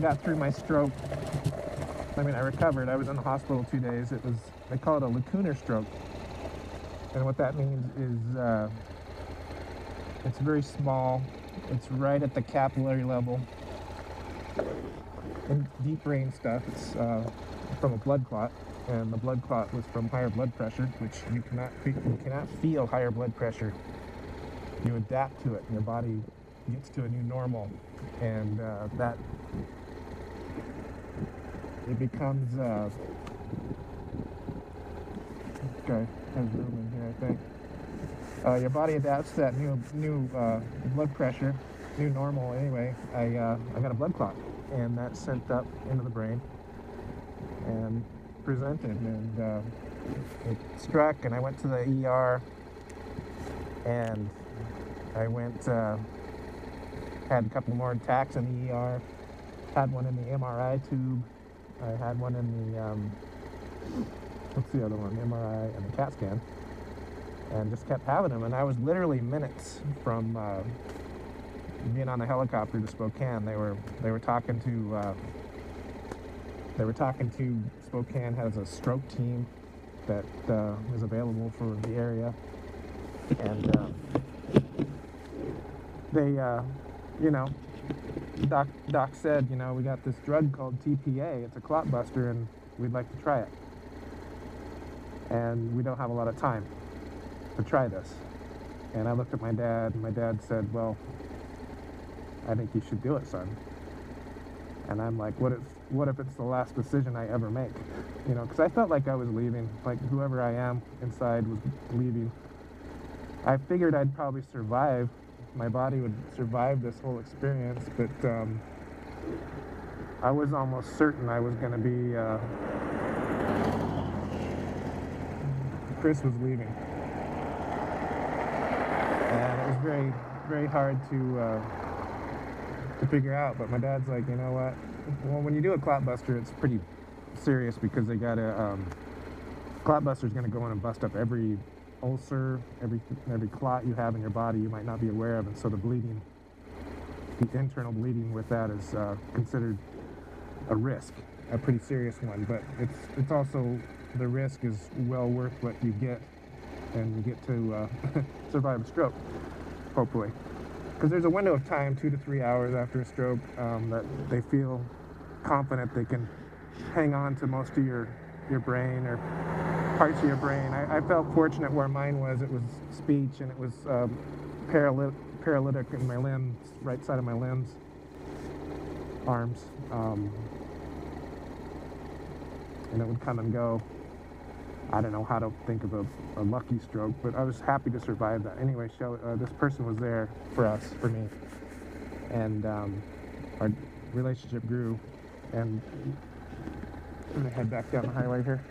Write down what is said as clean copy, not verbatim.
got through my stroke, I mean, I recovered. I was in the hospital 2 days. They call it a lacunar stroke. And what that means is it's very small. It's right at the capillary level. In deep brain stuff, it's from a blood clot. And the blood clot was from higher blood pressure, which you cannot feel higher blood pressure. You adapt to it, and your body gets to a new normal. And that it becomes this guy has room in here, I think. Your body adapts to that new blood pressure, new normal. Anyway, I got a blood clot, and that's sent up into the brain and presented, and it struck, and I went to the ER, and I went had a couple more attacks in the ER, had one in the MRI tube. I had one in the, what's the other one? The MRI and the CAT scan. And just kept having them. And I was literally minutes from being on the helicopter to Spokane. They were talking to Spokane has a stroke team that is available for the area. And they, Doc said, we got this drug called TPA. It's a clot buster, and we'd like to try it. And we don't have a lot of time to try this. And I looked at my dad, and my dad said, well, I think you should do it, son. And I'm like, what if it's the last decision I ever make? Because I felt like I was leaving, like whoever I am inside was leaving. I figured I'd probably survive. My body would survive this whole experience, but I was almost certain I was going to be, Chris was leaving. And it was very, very hard to figure out, but my dad's like, you know what? Well, when you do a clot buster, it's pretty serious because they got to, clot buster's going to go in and bust up every ulcer, every clot you have in your body you might not be aware of, and so the internal bleeding with that is considered a risk, a pretty serious one. But it's also, the risk is well worth what you get, and you get to survive a stroke, hopefully. Because there's a window of time, 2 to 3 hours after a stroke, that they feel confident they can hang on to most of your brain or parts of your brain. I felt fortunate where mine was. It was speech, and it was paralytic in my limbs, right side of my limbs, arms, and it would come and go. I don't know how to think of a lucky stroke, but I was happy to survive that. Anyway, this person was there for me, and our relationship grew, and I'm gonna head back down the highway here.